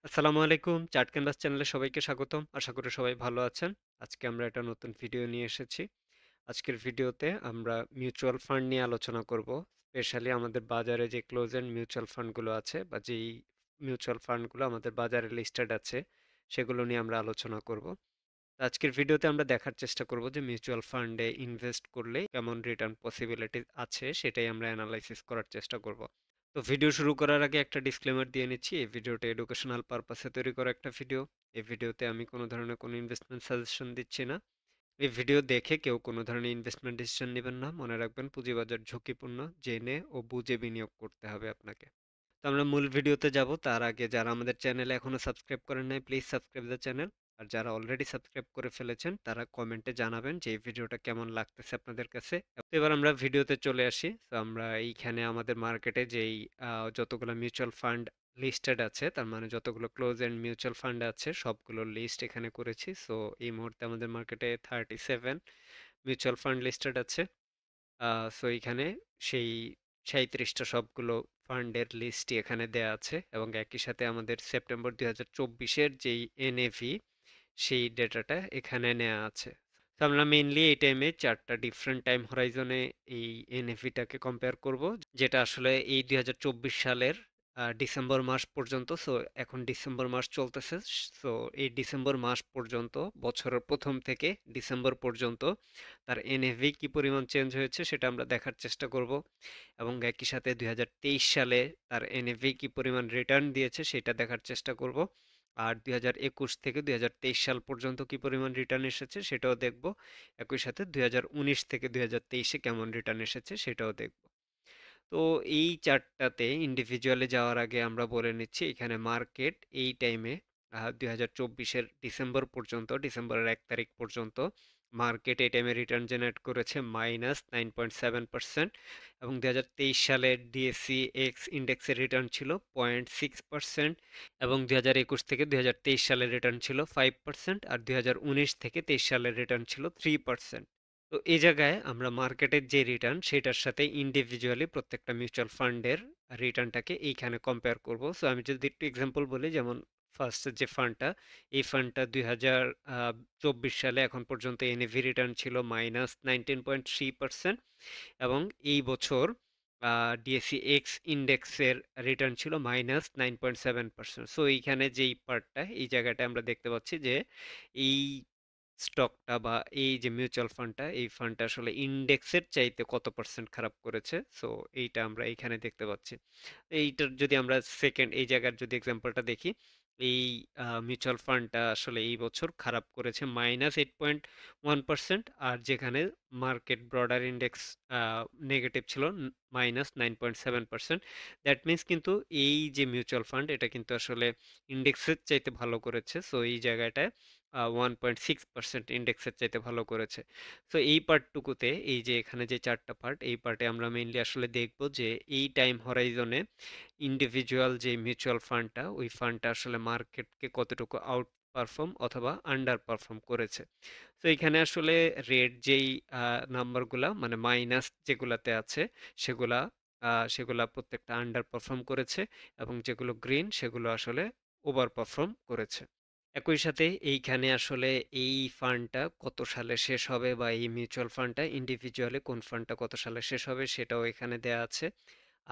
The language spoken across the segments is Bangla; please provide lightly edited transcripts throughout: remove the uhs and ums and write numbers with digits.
আসসালামু আলাইকুম। চার্ট ক্যানভাস চ্যানেলে সবাইকে স্বাগতম। আশা করি সবাই ভালো আছেন। আজকে আমরা একটা নতুন ভিডিও নিয়ে এসেছি। আজকের ভিডিওতে আমরা মিউচুয়াল ফান্ড নিয়ে আলোচনা করব। স্পেশালি আমাদের বাজারে যে ক্লোজ এন্ড মিউচুয়াল ফান্ডগুলো আছে বা যেই মিউচুয়াল ফান্ডগুলো আমাদের বাজারে লিস্টেড আছে সেগুলো নিয়ে আমরা আলোচনা করব। আজকের ভিডিওতে আমরা দেখার চেষ্টা করব যে মিউচুয়াল ফান্ডে ইনভেস্ট করলে কেমন রিটার্ন পসিবিলিটি আছে সেটাই আমরা অ্যানালাইসিস করার চেষ্টা করব। তো ভিডিও শুরু করার আগে একটা ডিসক্লেমার দিয়ে নিচ্ছি, এই ভিডিওটা এডুকেশনাল পারপাসে তৈরি করা একটা ভিডিও। এই ভিডিওতে আমি কোনো ধরনের কোনো ইনভেস্টমেন্ট সাজেশন দিচ্ছি না। এই ভিডিও দেখে কেউ কোনো ধরনের ইনভেস্টমেন্ট ডিসিশন নেবেন না। মনে রাখবেন পুঁজিবাজার ঝুঁকিপূর্ণ, জেনে ও বুঝে বিনিয়োগ করতে হবে আপনাকে। তো আমরা মূল ভিডিওতে যাব তার আগে যারা আমাদের চ্যানেলে এখনো সাবস্ক্রাইব করেন নাই প্লিজ সাবস্ক্রাইব দ্য চ্যানেল। আর যারা অলরেডি সাবস্ক্রাইব করে ফেলেছেন তারা কমেন্টে জানাবেন যে এই ভিডিওটা কেমন লাগতেছে আপনাদের কাছে। তো এবার আমরা ভিডিওতে চলে আসি। তো আমরা এইখানে আমাদের মার্কেটে যেই যতগুলো মিউচুয়াল ফান্ড লিস্টেড আছে, তার মানে যতগুলো ক্লোজ এন্ড মিউচুয়াল ফান্ড আছে সবগুলো লিস্ট এখানে করেছি। সো এই মুহূর্তে আমাদের মার্কেটে 37 মিউচুয়াল ফান্ড লিস্টেড আছে। সো এইখানে সেই 37টা সবগুলো ফান্ডের লিস্টই এখানে দেয়া আছে এবং একই সাথে আমাদের সেপ্টেম্বর 2024-এর যেই এনএভি সেই ডেটাটা এখানে নেওয়া আছে। তো আমরা মেইনলি এই টাইমে চারটা ডিফারেন্ট টাইম হরাইজনে এই এনএভিটাকে কম্পেয়ার করব, যেটা আসলে এই 2024 সালের ডিসেম্বর মাস পর্যন্ত। সো এখন ডিসেম্বর মাস চলতেছে। সো এই ডিসেম্বর মাস পর্যন্ত, বছরের প্রথম থেকে ডিসেম্বর পর্যন্ত তার এনএভি কি পরিমাণ চেঞ্জ হয়েছে সেটা আমরা দেখার চেষ্টা করব এবং একই সাথে 2023 সালে তার এনএভি কি পরিমাণ রিটার্ন দিয়েছে সেটা দেখার চেষ্টা করব। আর 2021 থেকে 2023 সাল পর্যন্ত কি পরিমাণ রিটার্ন এসেছে সেটাও দেখব। একই সাথে 2019 থেকে 2023-এ কেমন রিটার্ন এসেছে সেটাও দেখব। তো এই চার্টটাতে ইন্ডিভিজুয়ালি যাওয়ার আগে আমরা বলে নিচ্ছি এখানে মার্কেট এই টাইমে 2024-এর ডিসেম্বর পর্যন্ত, ডিসেম্বরের 1 তারিখ পর্যন্ত মার্কেট এই টাইমে রিটার্ন জেনারেট করেছে -9.7% এবং 2023 সালে ডিএসসি এক্স ইন্ডেক্সের রিটার্ন ছিল 0.6% এবং 2021 থেকে 2023 সালের রিটার্ন ছিল 5% আর 2019 থেকে 23 সালের রিটার্ন ছিল 3%। তো এই জায়গায় আমরা মার্কেটের যে রিটার্ন সেটার সাথে ইন্ডিভিজুয়ালি প্রত্যেকটা মিউচুয়াল ফান্ডের রিটার্নটাকে এইখানে কম্পেয়ার করব। সো আমি যদি একটু এক্সাম্পল বলি, যেমন ফার্স্ট যে ফান্ডটা, এই ফান্ডটা 2024 সালে এখন পর্যন্ত এনএভি রিটার্ন ছিল -19.3% এবং এই বছর ডিএসসি এক্স ইন্ডেক্সের রিটার্ন ছিল -9.7%। সো এইখানে যেই পার্টটা, এই জায়গাটা আমরা দেখতে পাচ্ছি যে এই স্টকটা বা এই যে মিউচুয়াল ফান্ডটা, এই ফান্ডটা আসলে ইন্ডেক্সের চাইতে কত পার্সেন্ট খারাপ করেছে। সো এইটা আমরা এইখানে দেখতে পাচ্ছি। এইটার যদি আমরা সেকেন্ড এই জায়গার যদি এক্সাম্পলটা দেখি, এই মিউচুয়াল ফান্ডটা আসলে এই বছর খারাপ করেছে -8.1%, আর যেখানে মার্কেট ব্রডার ইন্ডেক্স নেগেটিভ ছিল -9.7%। দ্যাট মিন্স কিন্তু এই যে মিউচুয়াল ফান্ড এটা কিন্তু আসলে ইন্ডেক্সের চাইতে ভালো করেছে। সো এই জায়গাটায় 1.6% ইন্ডেক্সের চাইতে ভালো করেছে। সো এই পার্টটুকুতে, এই যে এখানে যে চারটা পার্ট, এই পার্টে আমরা মেইনলি আসলে দেখব যে এই টাইম হরাইজনে ইন্ডিভিজুয়াল যে মিউচুয়াল ফান্ডটা, ওই ফান্ডটা আসলে মার্কেটকে কতটুকু আউট পারফর্ম অথবা আন্ডার পারফর্ম করেছে। তো এখানে আসলে রেড যেই নাম্বারগুলা, মানে মাইনাস যেগুলাতে আছে সেগুলা সেগুলা প্রত্যেকটা আন্ডার পারফর্ম করেছে এবং যেগুলো গ্রিন সেগুলো আসলে ওভার পারফর্ম করেছে। একই সাথে এইখানে আসলে এই ফান্ডটা কত সালে শেষ হবে বা এই মিউচুয়াল ফান্ডটা ইন্ডিভিজুয়ালি কোন ফান্ডটা কত সালে শেষ হবে সেটাও এখানে দেয়া আছে।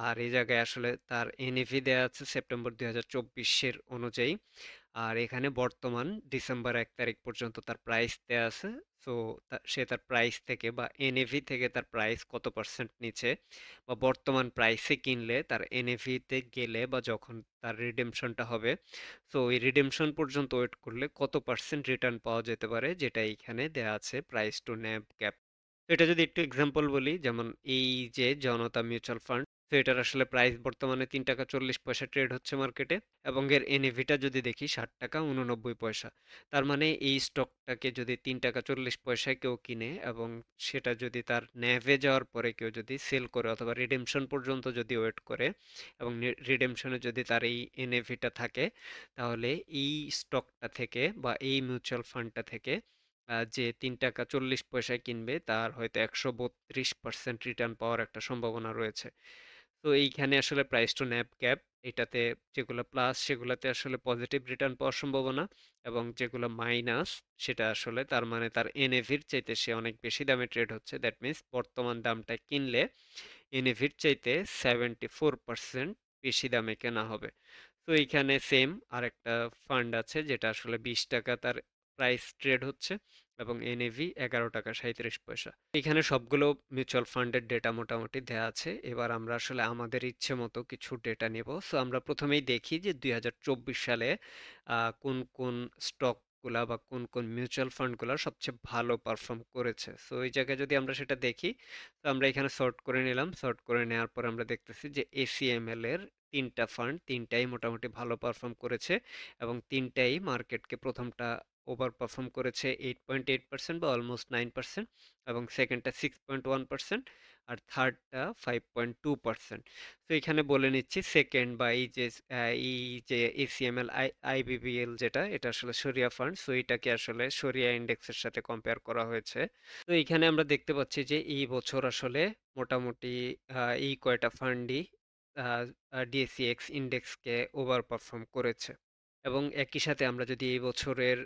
আর এই জায়গায় আসলে তার এনএভি দেয়া আছে সেপ্টেম্বর 2024-এর অনুযায়ী। আর এখানে বর্তমান ডিসেম্বর 1 তারিখ পর্যন্ত তার প্রাইস দেয়া আছে। সো সে তার প্রাইস থেকে বা এনএভি থেকে তার প্রাইস কত পার্সেন্ট নিচে বা বর্তমান প্রাইসে কিনলে তার এনএভিতে গেলে বা যখন তার রিডেমশনটা হবে, সো ওই রিডেমশন পর্যন্ত ওয়েট করলে কত পার্সেন্ট রিটার্ন পাওয়া যেতে পারে, যেটা এইখানে দেয়া আছে প্রাইস টু ন্যাভ গ্যাপ। তো এটা যদি একটু এক্সাম্পল বলি, যেমন এই যে জনতা মিউচুয়াল ফান্ড, তো এটার আসলে প্রাইস বর্তমানে 3 টাকা 40 পয়সা ট্রেড হচ্ছে মার্কেটে এবং এর এনএভিটা যদি দেখি 60 টাকা 89 পয়সা। তার মানে এই স্টকটাকে যদি 3 টাকা 40 পয়সায় কেউ কিনে এবং সেটা যদি তার ন্যাভে যাওয়ার পরে কেউ যদি সেল করে অথবা রিডেমশন পর্যন্ত যদি ওয়েট করে এবং রিডেমশনে যদি তার এই এনএভিটা থাকে, তাহলে এই স্টকটা থেকে বা এই মিউচুয়াল ফান্ডটা থেকে যে 3 টাকা 40 পয়সায় কিনবে তার হয়তো 132% রিটার্ন পাওয়ার একটা সম্ভাবনা রয়েছে। তো এইখানে আসলে প্রাইস টু ন্যাভ গ্যাপ এটাতে যেগুলো প্লাস সেগুলোতে আসলে পজিটিভ রিটার্ন পাওয়ার সম্ভাবনা, এবং যেগুলো মাইনাস সেটা আসলে তার মানে তার এনএভির চাইতে সে অনেক বেশি দামে ট্রেড হচ্ছে। দ্যাট মিন্স বর্তমান দামটা কিনলে এনএভির চাইতে 74% বেশি দামে কেনা হবে। তো এইখানে সেম আরেকটা ফান্ড আছে যেটা আসলে 20 টাকা তার প্রাইস ট্রেড হচ্ছে, এবং এনএভি 11 টাকা 37 পয়সা। এখানে সবগুলো মিউচুয়াল ফান্ডের ডেটা মোটামুটি দেওয়া আছে। এবার আমরা আসলে আমাদের ইচ্ছে মতো কিছু ডেটা নেব। সো আমরা প্রথমেই দেখি যে 2024 সালে কোন কোন স্টকগুলা বা কোন কোন মিউচুয়াল ফান্ডগুলা সবচেয়ে ভালো পারফর্ম করেছে। সো এই জায়গায় যদি আমরা সেটা দেখি, তো আমরা এখানে সর্ট করে নিলাম। সর্ট করে নেওয়ার পর আমরা দেখতেছি যে এসিএমএল এর 3টা ফান্ড, 3টাই মোটামুটি ভালো পারফর্ম করেছে, এবং 3টাই মার্কেটকে প্রথমটা ওভার পারফর্ম করেছে 8.8% বা অলমোস্ট 9%, এবং সেকেন্ডটা 6.1%, আর থার্ডটা 5.2%। তো এখানে বলে নিচ্ছি সেকেন্ড বা এই যে এসিএমএল আইবিবিএল যেটা, এটা আসলে সরিয়া ফান্ড। সো এটাকে আসলে সরিয়া ইন্ডেক্সের সাথে কম্পেয়ার করা হয়েছে। তো এখানে আমরা দেখতে পাচ্ছি যে এই বছর আসলে মোটামুটি এই কয়টা ফান্ডই ডিএসইএক্স ইন্ডেক্সকে ওভার পারফর্ম করেছে। এবং একই সাথে আমরা যদি এই বছরের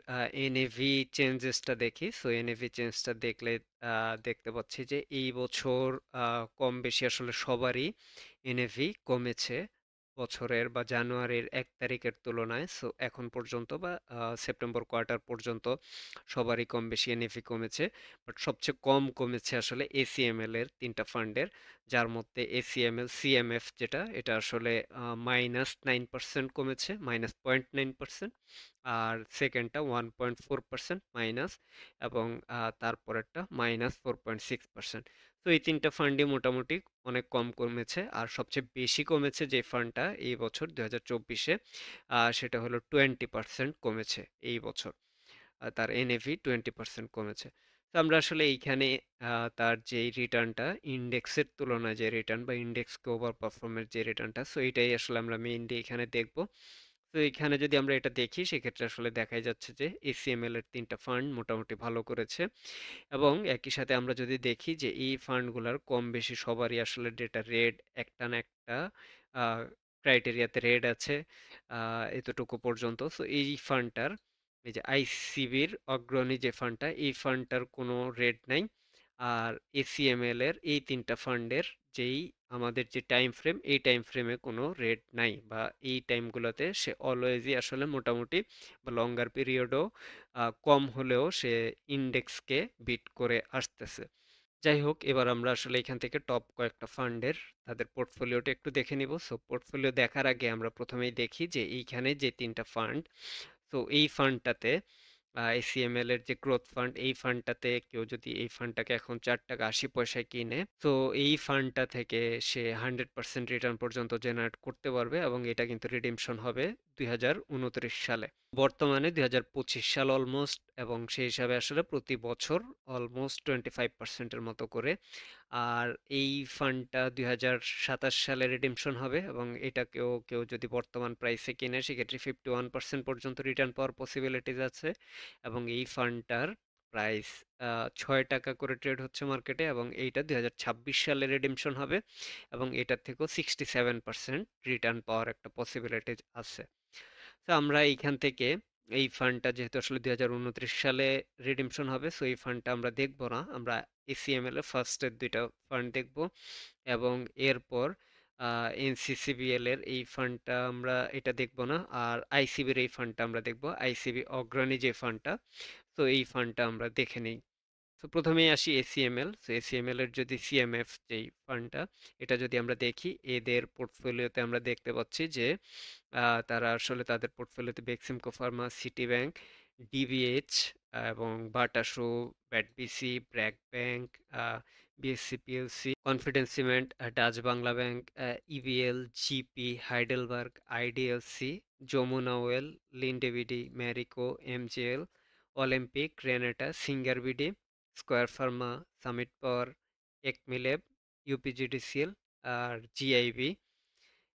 এনএভি চেঞ্জেসটা দেখি, সো এনএভি চেঞ্জটা দেখলে দেখতে পাচ্ছি যে এই বছর কম বেশি আসলে সবারই এনএভি কমেছে বছরের বা জানুয়ারির 1 তারিখের তুলনায়। সো এখন পর্যন্ত বা সেপ্টেম্বর কোয়ার্টার পর্যন্ত সবারই কম বেশি এনএভি কমেছে। বাট সবচেয়ে কম কমেছে আসলে এসিএমএল এর 3টা ফান্ডের, যার মধ্যে এসিএমএল সিএমএফ যেটা, এটা আসলে -9% কমেছে, -0.9%। আর সেকেন্ডটা 1.4% মাইনাস, এবং তারপরেরটা -4.6%। তো এই 3টা ফান্ডই মোটামুটি অনেক কম কমেছে। আর সবচেয়ে বেশি কমেছে যে ফান্ডটা এই বছর 2024-এ, সেটা হলো 20% কমেছে এই বছর। তার এনএভি 20% কমেছে। তো আমরা আসলে এইখানে তার যেই রিটার্নটা ইন্ডেক্সের তুলনায় যে রিটার্ন বা ইন্ডেক্সকে ওভার পারফর্মের যে রিটার্নটা, সো এটাই আসলে আমরা মেইনলি এখানে দেখব। তো এখানে যদি আমরা এটা দেখি সেক্ষেত্রে আসলে দেখাই যাচ্ছে যে এসিএমএল এর 3টা ফান্ড মোটামুটি ভালো করেছে, এবং একই সাথে আমরা যদি দেখি যে এই ফান্ডগুলোর কম বেশি সবারই আসলে ডেটা রেড, একটা না একটা ক্রাইটেরিয়াতে রেড আছে এতটুকু পর্যন্ত। সো এই ফান্ডটার, এই যে আইসিবির অগ্রণী যে ফান্ডটা, এই ফান্ডটার কোনো রেড নাই। আর এসিএমএল এর এই 3টা ফান্ডের যেই আমাদের যে টাইম ফ্রেম, এই টাইম ফ্রেমে কোনো রেড নাই, বা এই টাইমগুলোতে সে অলওয়েজই আসলে মোটামুটি বা লঙ্গার পিরিয়ডও কম হলেও সে ইন্ডেক্সকে বিট করে আসতেছে। যাই হোক, এবার আমরা আসলে এখান থেকে টপ কয়েকটা ফান্ডের তাদের পোর্টফোলিওটা একটু দেখে নিব। সো পোর্টফোলিও দেখার আগে আমরা প্রথমেই দেখি যে এইখানে যে 3টা ফান্ড, তো এই ফান্ডটাতে এসিএমএল এর যে গ্রোথ ফান্ড, এই ফান্ডটাতে কেউ যদি এই ফান্ডটাকে এখন 4 টাকা 80 পয়সায় কিনে, তো এই ফান্ডটা থেকে সে 100% রিটার্ন পর্যন্ত জেনারেট করতে পারবে, এবং এটা কিন্তু রিডিমশন হবে 2029 সালে। বর্তমানে 2025 সাল অলমোস্ট, এবং সেই হিসাবে আসলে প্রতি বছর অলমোস্ট 25%-এর মতো করে। আর এই ফান্ডটা 2027 সালে রিডিমশন হবে, এবং এটাকেও কেউ যদি বর্তমান প্রাইসে কিনে সেক্ষেত্রে 51% পর্যন্ত রিটার্ন পাওয়ার পসিবিলিটিস আছে। এবং এই ফান্ডটার প্রাইস 6 টাকা করে ট্রেড হচ্ছে মার্কেটে, এবং এইটা 2026 সালে রিডিমশন হবে, এবং এটার থেকেও 67% রিটার্ন পাওয়ার একটা পসিবিলিটিস আছে। তো আমরা এইখান থেকে এই ফান্ডটা যেহেতু আসলে 2029 সালে রিডিমশন হবে, সো এই ফান্ডটা আমরা দেখব না। আমরা এসিএমএল এর ফার্স্টের 2টা ফান্ড দেখব, এবং এরপর এনসিসিবিএল এর এই ফান্ডটা আমরা এটা দেখব না। আর আইসিবির এই ফান্ডটা আমরা দেখব, আইসিবি অগ্রণী যে ফান্ডটা, তো এই ফান্ডটা আমরা দেখে নিই। তো প্রথমেই আসি এসিএমএল। তো এসিএমএল এর যদি সিএমএফ যেই ফান্ডটা, এটা যদি আমরা দেখি, এদের পোর্টফোলিওতে আমরা দেখতে পাচ্ছি যে তারা আসলে তাদের পোর্টফোলিওতে Beximco pharma, City Bank, DBH, এবং Bata shoe, BATBC, BRAC bank, BSC PLC, confidence cement, Dutch Bangla bank, EBL, GP, Heidelberg, IDLC, Jamuna oil, Linde BD, Marico, MGL, Olympic, Renata, Singer BD, Square pharma, Summit power, ACME lab, UPGDCL, আর জিআইবি,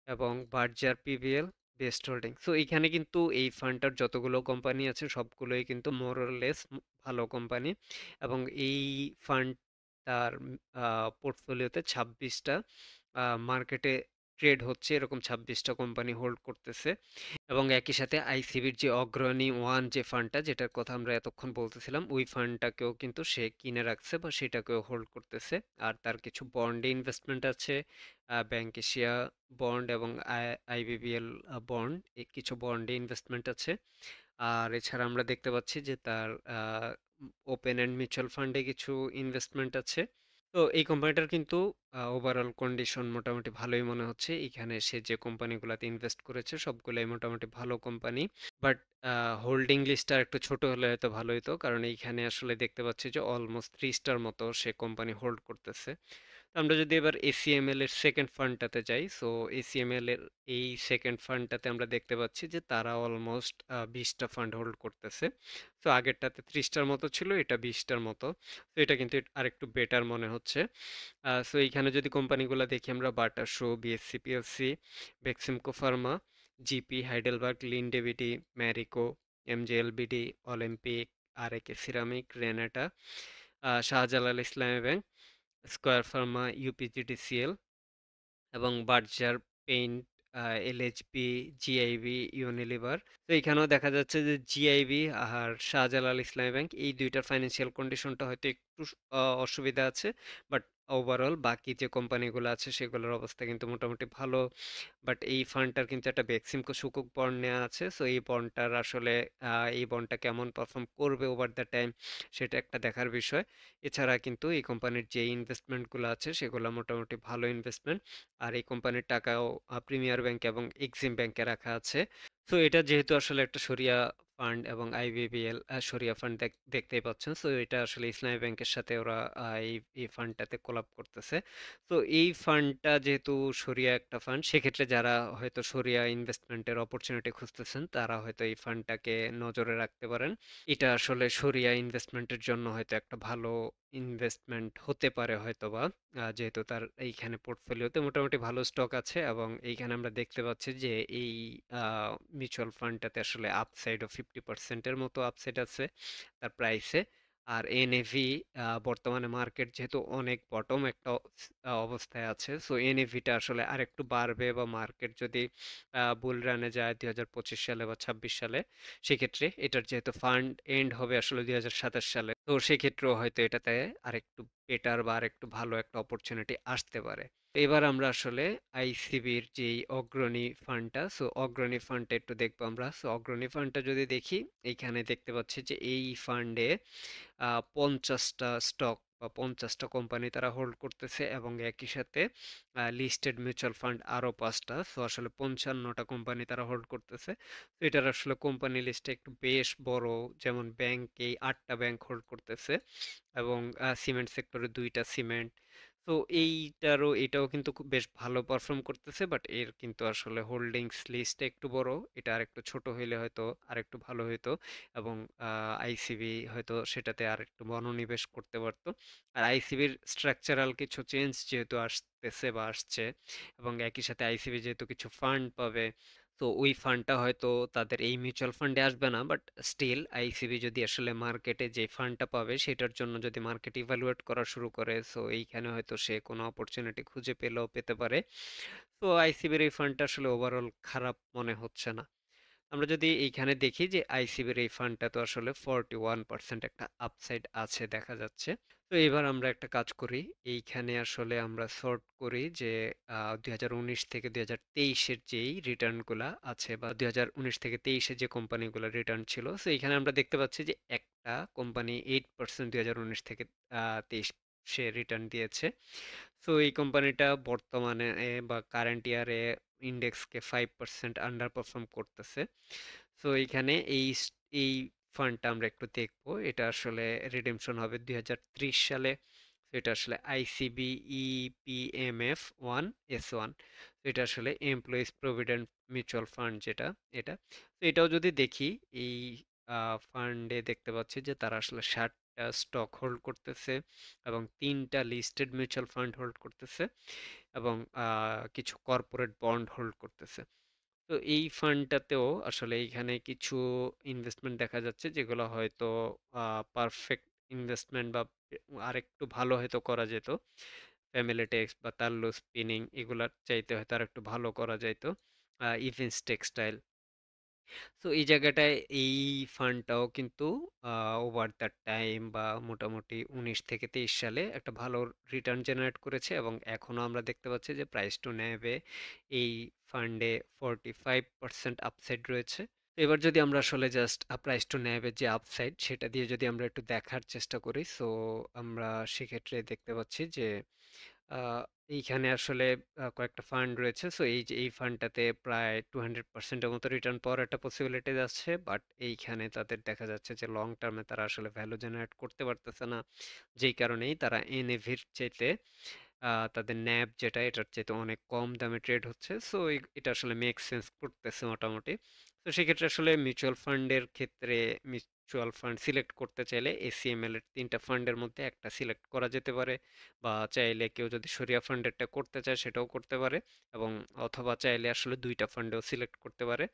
এবং Berger PVL, best holding. So এইখানে কিন্তু এই ফান্ডটার যতগুলো কোম্পানি আছে সবগুলোই কিন্তু মোরলেস ভালো কোম্পানি, এবং এই ফান্ড তার পোর্টফোলিওতে 26টা মার্কেটে ট্রেড হচ্ছে এরকম 26টা কোম্পানি হোল্ড করতেছে। এবং একই সাথে আইসিবির যে অগ্রণী ওয়ান যে ফান্ডটা যেটার কথা আমরা এতক্ষণ বলতেছিলাম ওই ফান্ডটাকেও কিন্তু সে কিনে রাখছে বা সেটাকেও হোল্ড করতেছে। আর তার কিছু বন্ডে ইনভেস্টমেন্ট আছে, ব্যাংক এশিয়া বন্ড এবং আইবিবিএল বন্ড, কিছু বন্ডে ইনভেস্টমেন্ট আছে। আর এছাড়া আমরা দেখতে পাচ্ছি যে তার ওপেন অ্যান্ড মিউচুয়াল ফান্ডে কিছু ইনভেস্টমেন্ট আছে। তো এই কোম্পানিটার কিন্তু ওভারঅল কন্ডিশন মোটামুটি ভালোই মনে হচ্ছে। এখানে সে যে কোম্পানিগুলোতে ইনভেস্ট করেছে সবগুলাই মোটামুটি ভালো কোম্পানি। বাট হোল্ডিং লিস্টটা একটু ছোট হলে হয়তো ভালো হতো, কারণ এইখানে আসলে দেখতে পাচ্ছি যে অলমোস্ট 3 স্টার মতো সে কোম্পানি হোল্ড করতেছে। তো আমরা যদি এবার এসিএমএল এর সেকেন্ড ফান্ডটাতে যাই, সো এসিএমএল এর এই সেকেন্ড ফান্ডটাতে আমরা দেখতে পাচ্ছি যে তারা অলমোস্ট 20টা ফান্ড হোল্ড করতেছে। তো আগেরটাতে 30টার মতো ছিল, এটা 20টার মতো। তো এটা কিন্তু আরেকটু বেটার মনে হচ্ছে। সো এইখানে যদি কোম্পানিগুলো দেখি আমরা, Bata shoe, BSC PLC, Beximco pharma, GP, Heidelberg, Linde BD, Marico, MJLBD, Olympic, RAK ceramic, Renata, Shahjalal Islami bank, Square pharma, UPGDCL এবং Berger paint, LHB, GIB, Unilever. তো এখানেও দেখা যাচ্ছে যে জিআইবি আর শাহজালাল ইসলামী ব্যাংক এই দুইটার ফাইন্যান্সিয়াল কন্ডিশনটা হয়তো একটু অসুবিধা আছে। বাট ওভারঅল বাকি যে কোম্পানিগুলো আছে সেগুলোর অবস্থা কিন্তু মোটামুটি ভালো। বাট এই ফান্ডটার কিন্তু একটা বেক্সিমকো সুকুক বন্ড নেওয়া আছে। সো এই বন্ডটার আসলে এই বন্ডটা কেমন পারফর্ম করবে ওভার দ্য টাইম সেটা একটা দেখার বিষয়। এছাড়া কিন্তু এই কোম্পানির যে ইনভেস্টমেন্টগুলো আছে সেগুলো মোটামুটি ভালো ইনভেস্টমেন্ট। আর এই কোম্পানির টাকাও প্রিমিয়ার ব্যাংক এবং এক্সিম ব্যাংকে রাখা আছে। সো এটা যেহেতু আসলে একটা শরিয়া ফান্ড এবং আইবিবিএল শরিয়া ফান্ড দেখতেই পাচ্ছেন। সো এটা আসলে ইসলামী ব্যাংকের সাথে ওরা এই ফান্ডটাতে কোলাব করতেছে। তো এই ফান্ডটা যেহেতু শরিয়া একটা ফান্ড, সেক্ষেত্রে যারা হয়তো শরিয়া ইনভেস্টমেন্টের অপরচুনিটি খুঁজতেছেন তারা হয়তো এই ফান্ডটাকে নজরে রাখতে পারেন। এটা আসলে শরিয়া ইনভেস্টমেন্টের জন্য হয়তো একটা ভালো ইনভেস্টমেন্ট হতে পারে হয়তোবা। যেহেতু তার এইখানে পোর্টফোলিওতে মোটামুটি ভালো স্টক আছে এবং এইখানে আমরা দেখতে পাচ্ছি যে এই মিউচুয়াল ফান্ডটাতে আসলে আপসাইডও 50%-এর মতো আপসাইড আছে তার প্রাইসে। আর এনএভি বর্তমানে মার্কেট যেহেতু অনেক বটম একটা অবস্থায় আছে, সো এনএভিটা আসলে আরেকটু বাড়বে বা মার্কেট যদি বুল রানে যায় 2025 সালে বা 26 সালে, সেক্ষেত্রে এটার যেহেতু ফান্ড এন্ড হবে আসলে 2027 সালে, তো সেক্ষেত্রেও হয়তো এটাতে আরেকটু বেটার বা আরেকটু ভালো একটা অপরচুনিটি আসতে পারে। এবার আমরা আসলে আইসিবির যেই অগ্রণী ফান্ডটা, সো অগ্রণী ফান্ডটা একটু দেখবো আমরা। সো অগ্রণী ফান্ডটা যদি দেখি, এইখানে দেখতে পাচ্ছি যে এই ফান্ডে 50টা স্টক বা 50টা কোম্পানি তারা হোল্ড করতেছে এবং একই সাথে লিস্টেড মিউচুয়াল ফান্ড আরও 5টা। সো আসলে 55টা কোম্পানি তারা হোল্ড করতেছে। তো এটার আসলে কোম্পানি লিস্টটা একটু বেশ বড়। যেমন ব্যাংকেই 8টা ব্যাংক হোল্ড করতেছে এবং সিমেন্ট সেক্টরে 2টা সিমেন্ট। তো এটাও কিন্তু খুব বেশ ভালো পারফর্ম করতেছে, বাট এর কিন্তু আসলে হোল্ডিংস লিস্টটা একটু বড়। এটা আরেকটু ছোট হইলে হয়তো আরেকটু ভালো হইতো এবং আইসিবি হয়তো সেটাতে আরেকটু মনোনিবেশ করতে পারতো। আর আইসিবির স্ট্রাকচারাল কিছু চেঞ্জ যেহেতু আসতেছে বা আসছে, এবং একই সাথে আইসিবি যেহেতু কিছু ফান্ড পাবে, তো ওই ফান্ডটা হয়তো তাদের এই মিউচুয়াল ফান্ডে আসবে না। বাট স্টিল আইসিবি যদি আসলে মার্কেটে যে ফান্ডটা পাবে সেটার জন্য যদি মার্কেট ইভালুয়েট করা শুরু করে, সো এইখানে হয়তো সে কোনো অপরচুনিটি খুঁজে পেলেও পেতে পারে। তো আইসিবির এই ফান্ডটা আসলে ওভারঅল খারাপ মনে হচ্ছে না। আমরা যদি এইখানে দেখি যে আইসিবির এই ফান্ডটা তো আসলে 41% একটা আপসাইড আছে দেখা যাচ্ছে। তো এবার আমরা একটা কাজ করি, এইখানে আসলে আমরা সর্ট করি যে 2019 থেকে 2023-এর যেই রিটার্নগুলা আছে বা 2019 থেকে 23-এ যে কোম্পানিগুলো রিটার্ন ছিল, তো এইখানে আমরা দেখতে পাচ্ছি যে একটা কোম্পানি 8% 2019 থেকে 23 রিটার্ন দিয়েছে। সো এই কোম্পানিটা বর্তমানে বা কারেন্ট ইয়ারে ইন্ডেক্সকে 5% আন্ডার পারফর্ম করতেছে। সো এইখানে এই ফান্ডটা আমরা একটু দেখবো। এটা আসলে রিডেমশন হবে 2030 সালে। তো এটা আসলে আইসিবি EPMF1S1। তো এটা আসলে এমপ্লয়িজ প্রভিডেন্ট মিউচুয়াল ফান্ড যেটা, এটা। তো এটাও যদি দেখি, এই ফান্ডে দেখতে পাচ্ছি যে তারা আসলে 60টা স্টক হোল্ড করতেছে এবং 3টা লিস্টেড মিউচুয়াল ফান্ড হোল্ড করতেছে এবং কিছু কর্পোরেট বন্ড হোল্ড করতেছে। তো এই ফান্ডটাতেও আসলে এইখানে কিছু ইনভেস্টমেন্ট দেখা যাচ্ছে যেগুলো হয়তো পারফেক্ট ইনভেস্টমেন্ট বা আরেকটু ভালো হয়তো করা যেত। ফ্যামিলি টেক্সট বা তাল্লু স্পিনিং এগুলার চাইতে হয়তো আর একটু ভালো করা যাইতো। ইভেন্টস টেক্সটাইল, তো এই জায়গাটায় এই ফান্ডটাও কিন্তু ওভার দ্য টাইম বা মোটামুটি 19 থেকে 23 সালে একটা ভালো রিটার্ন জেনারেট করেছে, এবং এখনো আমরা দেখতে পাচ্ছি যে প্রাইস টু ন্যাভে এই ফান্ডে 45% আপসাইড রয়েছে। তো এবার যদি আমরা আসলে জাস্ট প্রাইস টু ন্যাভের যে আপসাইড সেটা দিয়ে যদি আমরা একটু দেখার চেষ্টা করি, সো আমরা সেক্ষেত্রে দেখতে পাচ্ছি যে আহ, এইখানে আসলে কয়েকটা ফান্ড রয়েছে। সো এই যে এই ফান্ডটাতে প্রায় 200%-এর মতো রিটার্ন পাওয়ার একটা পসিবিলিটি আছে, বাট এইখানে তাদের দেখা যাচ্ছে যে লং টার্মে তারা আসলে ভ্যালু জেনারেট করতে পারতেছে না, যেই কারণেই তারা এনএভির চাইতে তাদের ন্যাব যেটা এটার চাইতে অনেক কম দামে ট্রেড হচ্ছে। সো এটা আসলে মেক সেন্স করতেছে মোটামুটি। তো সেক্ষেত্রে আসলে মিউচুয়াল ফান্ডের ক্ষেত্রে মিউচুয়াল ফান্ড সিলেক্ট করতে চাইলে এসিএমএল এর 3টা ফান্ডের মধ্যে একটা সিলেক্ট করা যেতে পারে, বা চাইলে কেউ যদি সরিয়া ফান্ডেরটা করতে চায় সেটাও করতে পারে, এবং অথবা চাইলে আসলে 2টা ফান্ডেও সিলেক্ট করতে পারে।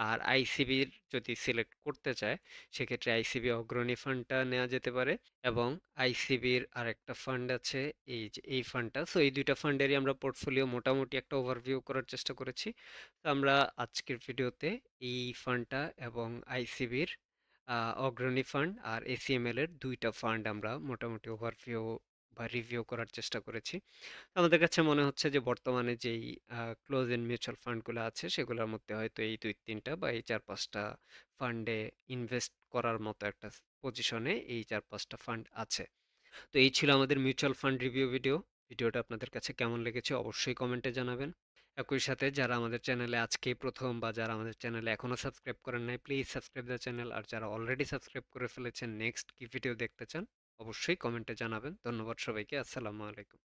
আর আইসিবির যদি সিলেক্ট করতে চায় সেক্ষেত্রে আইসিবি অগ্রণী ফান্ডটা নেওয়া যেতে পারে, এবং আইসিবির আরেকটা ফান্ড আছে এই যে এই ফান্ডটা। সো এই 2টা ফান্ডেরই আমরা পোর্টফোলিও মোটামুটি একটা ওভারভিউ করার চেষ্টা করেছি। তো আমরা আজকের ভিডিওতে এই ফান্ডটা এবং আইসিবির অগ্রণী ফান্ড আর এসিএমএল এর 2টা ফান্ড আমরা মোটামুটি ওভারভিউ বা রিভিউ করার চেষ্টা করেছি। আমাদের কাছে মনে হচ্ছে যে বর্তমানে যেই ক্লোজ এন্ড মিউচুয়াল ফান্ডগুলো আছে সেগুলোর মধ্যে হয়তো এই 2-3টা বা এই 4-5টা ফান্ডে ইনভেস্ট করার মতো একটা পজিশনে এই 4-5টা ফান্ড আছে। তো এই ছিল আমাদের মিউচুয়াল ফান্ড রিভিউ ভিডিও। ভিডিওটা আপনাদের কাছে কেমন লেগেছে অবশ্যই কমেন্টে জানাবেন। একই সাথে যারা আমাদের চ্যানেলে আজকেই প্রথম বা যারা আমাদের চ্যানেলে এখনো সাবস্ক্রাইব করেন নাই, প্লিজ সাবস্ক্রাইব দ্য চ্যানেল। আর যারা অলরেডি সাবস্ক্রাইব করে ফেলেছেন, নেক্সট কি ভিডিও দেখতে চান অবশ্যই কমেন্টে জানাবেন। ধন্যবাদ সবাইকে। আসসালামু আলাইকুম।